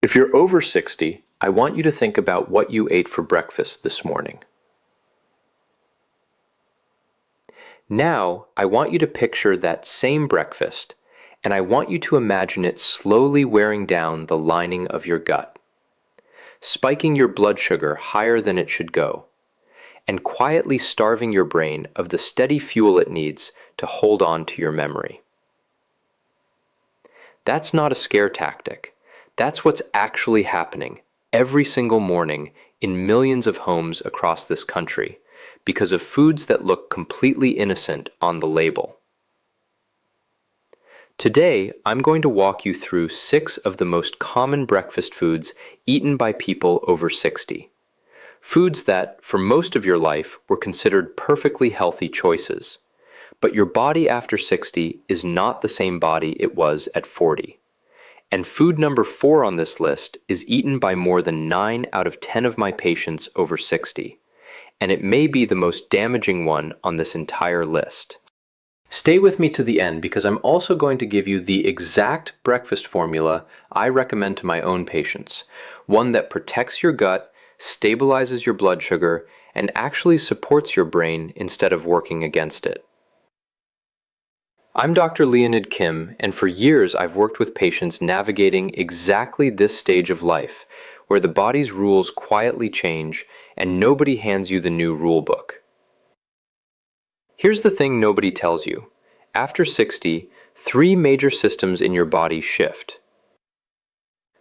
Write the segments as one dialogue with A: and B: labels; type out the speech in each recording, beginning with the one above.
A: If you're over 60, I want you to think about what you ate for breakfast this morning. Now, I want you to picture that same breakfast, and I want you to imagine it slowly wearing down the lining of your gut, spiking your blood sugar higher than it should go, and quietly starving your brain of the steady fuel it needs to hold on to your memory. That's not a scare tactic. That's what's actually happening every single morning in millions of homes across this country because of foods that look completely innocent on the label. Today, I'm going to walk you through 6 of the most common breakfast foods eaten by people over 60. Foods that, for most of your life, were considered perfectly healthy choices. But your body after 60 is not the same body it was at 40. And food number 4 on this list is eaten by more than 9 out of 10 of my patients over 60. And it may be the most damaging one on this entire list. Stay with me to the end because I'm also going to give you the exact breakfast formula I recommend to my own patients. One that protects your gut, stabilizes your blood sugar, and actually supports your brain instead of working against it. I'm Dr. Leonid Kim, and for years I've worked with patients navigating exactly this stage of life, where the body's rules quietly change and nobody hands you the new rule book. Here's the thing nobody tells you. After 60, 3 major systems in your body shift.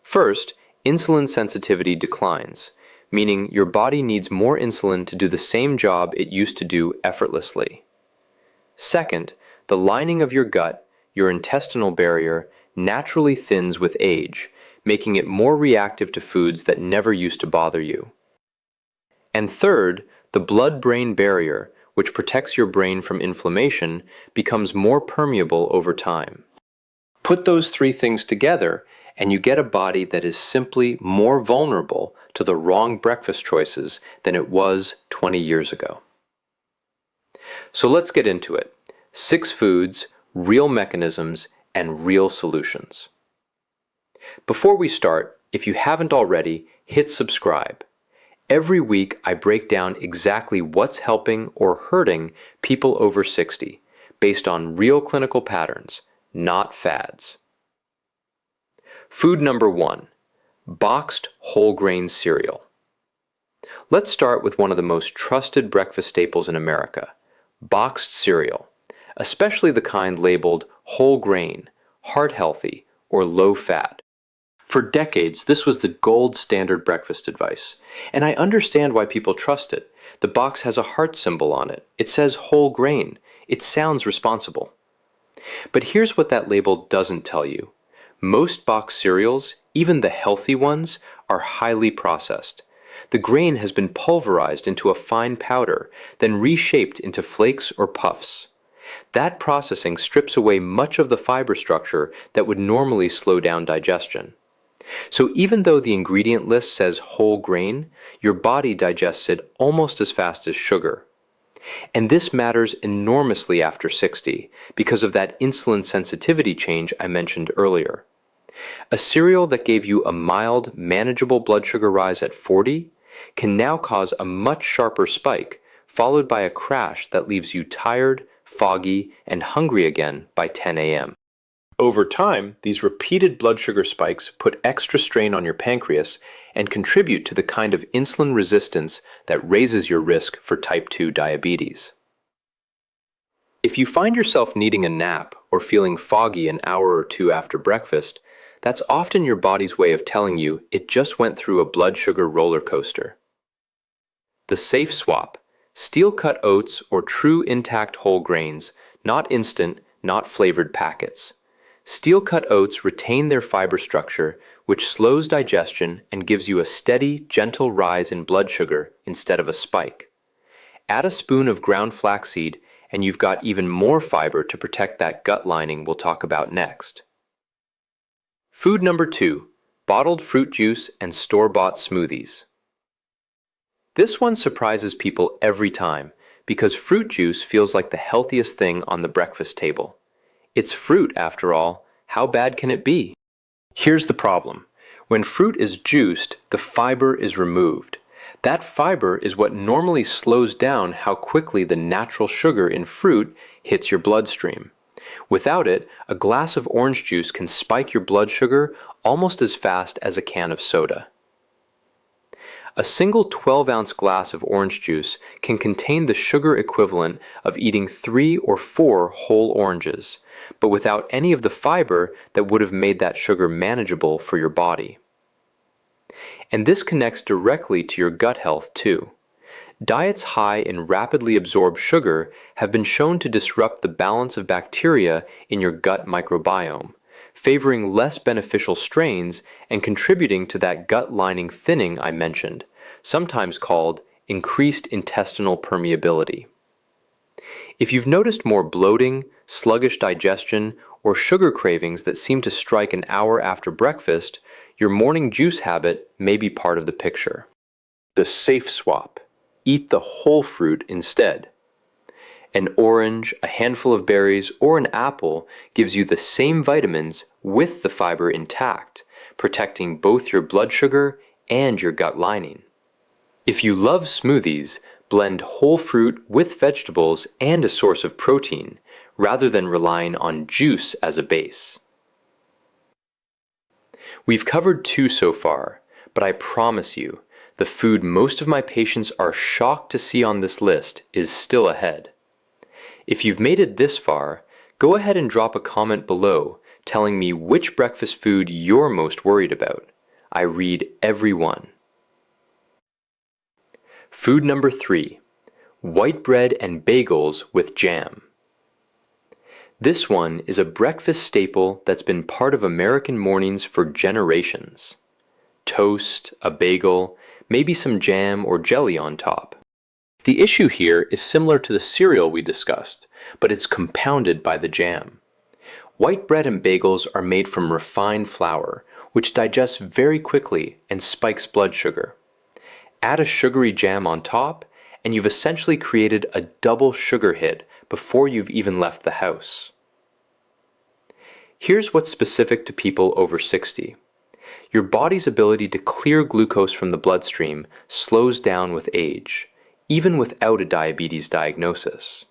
A: First, insulin sensitivity declines, meaning your body needs more insulin to do the same job it used to do effortlessly. Second, the lining of your gut, your intestinal barrier, naturally thins with age, making it more reactive to foods that never used to bother you. And third, the blood-brain barrier, which protects your brain from inflammation, becomes more permeable over time. Put those 3 things together, and you get a body that is simply more vulnerable to the wrong breakfast choices than it was 20 years ago. So let's get into it. 6 foods, real mechanisms, and real solutions. Before we start, if you haven't already, hit subscribe. Every week I break down exactly what's helping or hurting people over 60, based on real clinical patterns, not fads. Food number 1, boxed whole grain cereal. Let's start with one of the most trusted breakfast staples in America, boxed cereal, especially the kind labeled whole grain, heart healthy, or low fat. For decades, this was the gold standard breakfast advice, and I understand why people trust it. The box has a heart symbol on it. It says whole grain. It sounds responsible. But here's what that label doesn't tell you. Most boxed cereals, even the healthy ones, are highly processed. The grain has been pulverized into a fine powder, then reshaped into flakes or puffs. That processing strips away much of the fiber structure that would normally slow down digestion. So even though the ingredient list says whole grain, your body digests it almost as fast as sugar. And this matters enormously after 60 because of that insulin sensitivity change I mentioned earlier. A cereal that gave you a mild, manageable blood sugar rise at 40 can now cause a much sharper spike, followed by a crash that leaves you tired, foggy, and hungry again by 10 a.m. Over time, these repeated blood sugar spikes put extra strain on your pancreas and contribute to the kind of insulin resistance that raises your risk for type 2 diabetes. If you find yourself needing a nap or feeling foggy an hour or 2 after breakfast, that's often your body's way of telling you it just went through a blood sugar roller coaster. The safe swap: steel-cut oats or true intact whole grains, not instant, not flavored packets. Steel-cut oats retain their fiber structure, which slows digestion and gives you a steady, gentle rise in blood sugar instead of a spike. Add a spoon of ground flaxseed, and you've got even more fiber to protect that gut lining we'll talk about next. Food number 2, bottled fruit juice and store-bought smoothies. This one surprises people every time because fruit juice feels like the healthiest thing on the breakfast table. It's fruit, after all. How bad can it be? Here's the problem. When fruit is juiced, the fiber is removed. That fiber is what normally slows down how quickly the natural sugar in fruit hits your bloodstream. Without it, a glass of orange juice can spike your blood sugar almost as fast as a can of soda. A single 12-ounce glass of orange juice can contain the sugar equivalent of eating 3 or 4 whole oranges, but without any of the fiber that would have made that sugar manageable for your body. And this connects directly to your gut health too. Diets high in rapidly absorbed sugar have been shown to disrupt the balance of bacteria in your gut microbiome, favoring less beneficial strains and contributing to that gut lining thinning I mentioned, sometimes called increased intestinal permeability. If you've noticed more bloating, sluggish digestion, or sugar cravings that seem to strike an hour after breakfast, your morning juice habit may be part of the picture. The safe swap. Eat the whole fruit instead. An orange, a handful of berries, or an apple gives you the same vitamins with the fiber intact, protecting both your blood sugar and your gut lining. If you love smoothies, blend whole fruit with vegetables and a source of protein, rather than relying on juice as a base. We've covered 2 so far, but I promise you, the food most of my patients are shocked to see on this list is still ahead. If you've made it this far, go ahead and drop a comment below telling me which breakfast food you're most worried about. I read every one. Food number 3. White bread and bagels with jam. This one is a breakfast staple that's been part of American mornings for generations. Toast, a bagel, maybe some jam or jelly on top. The issue here is similar to the cereal we discussed, but it's compounded by the jam. White bread and bagels are made from refined flour, which digests very quickly and spikes blood sugar. Add a sugary jam on top, and you've essentially created a double sugar hit before you've even left the house. Here's what's specific to people over 60. Your body's ability to clear glucose from the bloodstream slows down with age, even without a diabetes diagnosis.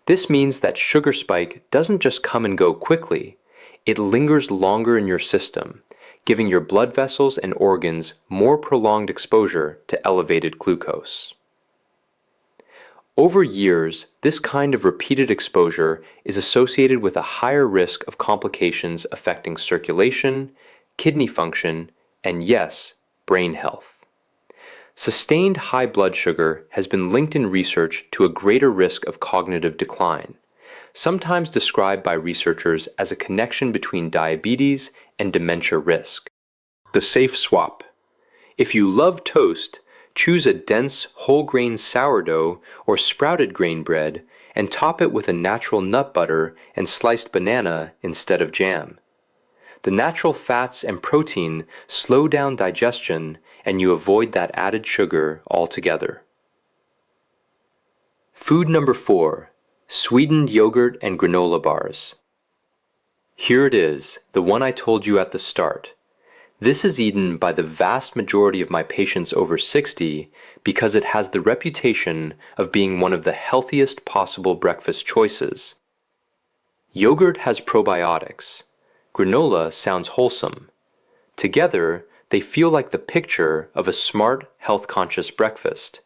A: This means that sugar spike doesn't just come and go quickly, it lingers longer in your system, giving your blood vessels and organs more prolonged exposure to elevated glucose. Over years, this kind of repeated exposure is associated with a higher risk of complications affecting circulation, kidney function, and yes, brain health. Sustained high blood sugar has been linked in research to a greater risk of cognitive decline, sometimes described by researchers as a connection between diabetes and dementia risk. The safe swap. If you love toast, choose a dense whole grain sourdough or sprouted grain bread and top it with a natural nut butter and sliced banana instead of jam. The natural fats and protein slow down digestion and you avoid that added sugar altogether. Food number 4. Sweetened yogurt and granola bars. Here it is, the one I told you at the start. This is eaten by the vast majority of my patients over 60 because it has the reputation of being one of the healthiest possible breakfast choices. Yogurt has probiotics. Granola sounds wholesome. Together, they feel like the picture of a smart, health-conscious breakfast.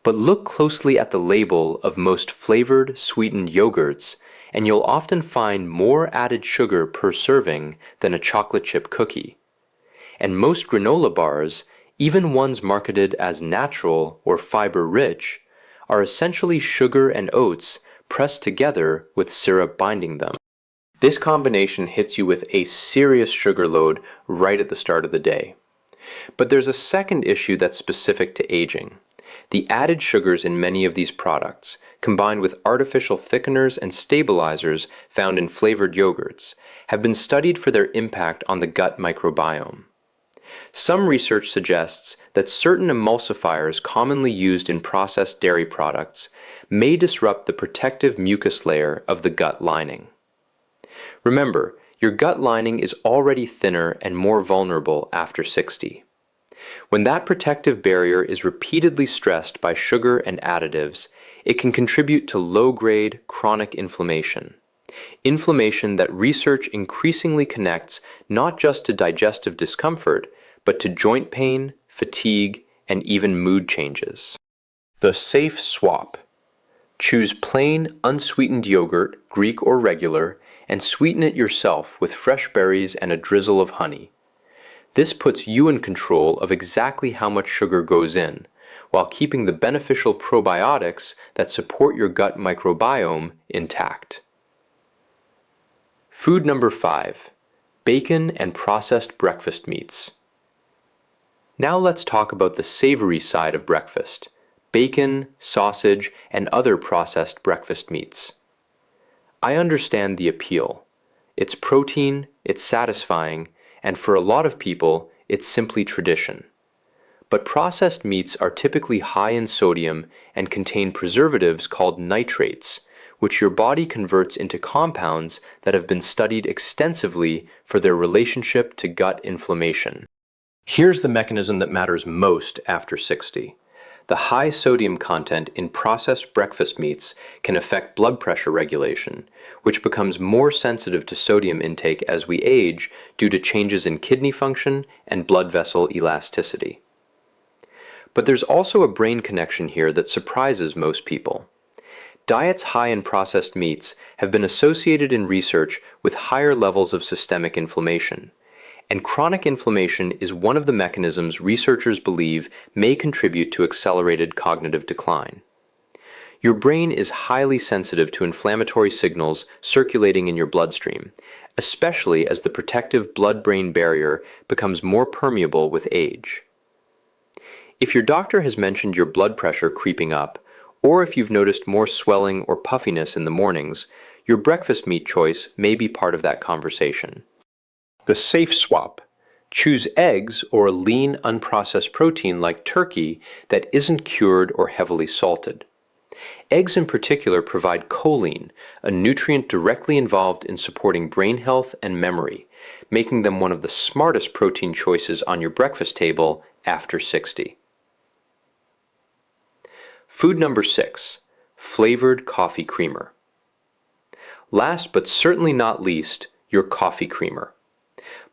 A: But look closely at the label of most flavored, sweetened yogurts, and you'll often find more added sugar per serving than a chocolate chip cookie. And most granola bars, even ones marketed as natural or fiber-rich, are essentially sugar and oats pressed together with syrup binding them. This combination hits you with a serious sugar load right at the start of the day. But there's a second issue that's specific to aging. The added sugars in many of these products, combined with artificial thickeners and stabilizers found in flavored yogurts, have been studied for their impact on the gut microbiome. Some research suggests that certain emulsifiers commonly used in processed dairy products may disrupt the protective mucus layer of the gut lining. Remember, your gut lining is already thinner and more vulnerable after 60. When that protective barrier is repeatedly stressed by sugar and additives, it can contribute to low-grade chronic inflammation. Inflammation that research increasingly connects not just to digestive discomfort, but to joint pain, fatigue, and even mood changes. The safe swap. Choose plain, unsweetened yogurt, Greek or regular, and sweeten it yourself with fresh berries and a drizzle of honey. This puts you in control of exactly how much sugar goes in, while keeping the beneficial probiotics that support your gut microbiome intact. Food number 5. Bacon and processed breakfast meats. Now let's talk about the savory side of breakfast: bacon, sausage, and other processed breakfast meats. I understand the appeal. It's protein, it's satisfying, and for a lot of people, it's simply tradition. But processed meats are typically high in sodium and contain preservatives called nitrates, which your body converts into compounds that have been studied extensively for their relationship to gut inflammation. Here's the mechanism that matters most after 60. The high sodium content in processed breakfast meats can affect blood pressure regulation, which becomes more sensitive to sodium intake as we age due to changes in kidney function and blood vessel elasticity. But there's also a brain connection here that surprises most people. Diets high in processed meats have been associated in research with higher levels of systemic inflammation. And chronic inflammation is one of the mechanisms researchers believe may contribute to accelerated cognitive decline. Your brain is highly sensitive to inflammatory signals circulating in your bloodstream, especially as the protective blood-brain barrier becomes more permeable with age. If your doctor has mentioned your blood pressure creeping up, or if you've noticed more swelling or puffiness in the mornings, your breakfast meat choice may be part of that conversation. The safe swap. Choose eggs or a lean, unprocessed protein like turkey that isn't cured or heavily salted. Eggs in particular provide choline, a nutrient directly involved in supporting brain health and memory, making them one of the smartest protein choices on your breakfast table after 60. Food number 6. Flavored coffee creamer. Last but certainly not least, your coffee creamer.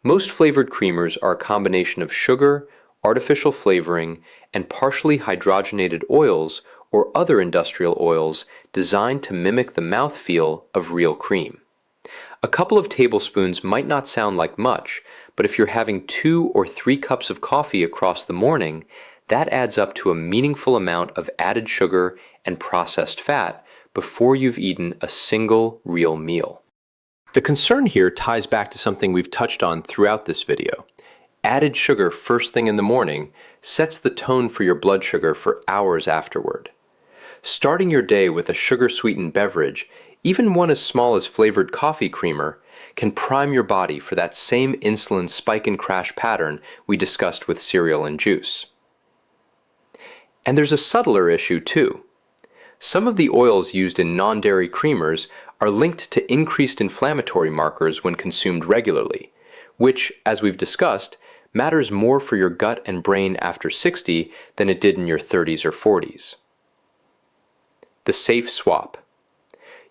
A: Most flavored creamers are a combination of sugar, artificial flavoring, and partially hydrogenated oils or other industrial oils designed to mimic the mouthfeel of real cream. A couple of tablespoons might not sound like much, but if you're having 2 or 3 cups of coffee across the morning, that adds up to a meaningful amount of added sugar and processed fat before you've eaten a single real meal. The concern here ties back to something we've touched on throughout this video. Added sugar first thing in the morning sets the tone for your blood sugar for hours afterward. Starting your day with a sugar-sweetened beverage, even one as small as flavored coffee creamer, can prime your body for that same insulin spike and crash pattern we discussed with cereal and juice. And there's a subtler issue too. Some of the oils used in non-dairy creamers are linked to increased inflammatory markers when consumed regularly, which, as we've discussed, matters more for your gut and brain after 60 than it did in your 30s or 40s. The safe swap.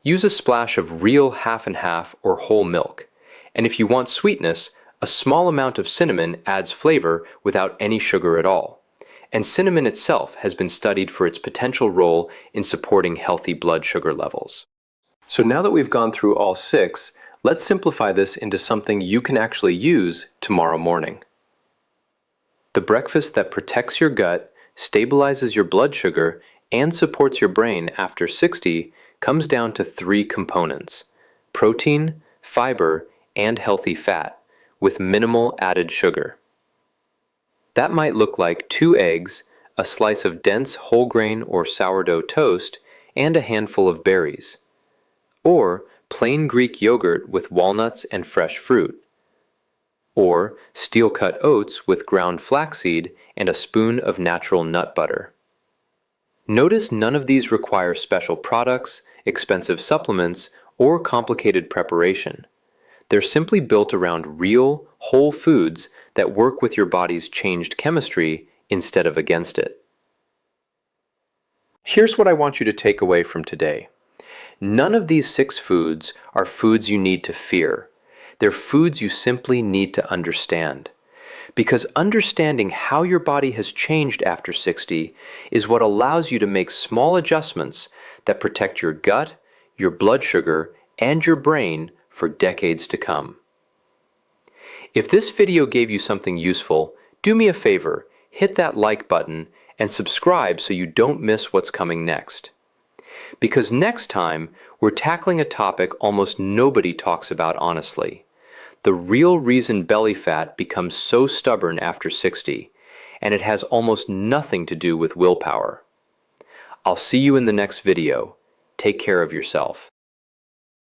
A: Use a splash of real half and half or whole milk, and if you want sweetness, a small amount of cinnamon adds flavor without any sugar at all. And cinnamon itself has been studied for its potential role in supporting healthy blood sugar levels. So now that we've gone through all 6, let's simplify this into something you can actually use tomorrow morning. The breakfast that protects your gut, stabilizes your blood sugar, and supports your brain after 60 comes down to 3 components: protein, fiber, and healthy fat, with minimal added sugar. That might look like 2 eggs, a slice of dense whole grain or sourdough toast, and a handful of berries. Or plain Greek yogurt with walnuts and fresh fruit. Or steel-cut oats with ground flaxseed and a spoon of natural nut butter. Notice none of these require special products, expensive supplements, or complicated preparation. They're simply built around real, whole foods that work with your body's changed chemistry instead of against it. Here's what I want you to take away from today. None of these 6 foods are foods you need to fear. They're foods you simply need to understand. Because understanding how your body has changed after 60 is what allows you to make small adjustments that protect your gut, your blood sugar, and your brain for decades to come. If this video gave you something useful, do me a favor, hit that like button and subscribe so you don't miss what's coming next. Because next time, we're tackling a topic almost nobody talks about honestly. The real reason belly fat becomes so stubborn after 60, and it has almost nothing to do with willpower. I'll see you in the next video. Take care of yourself.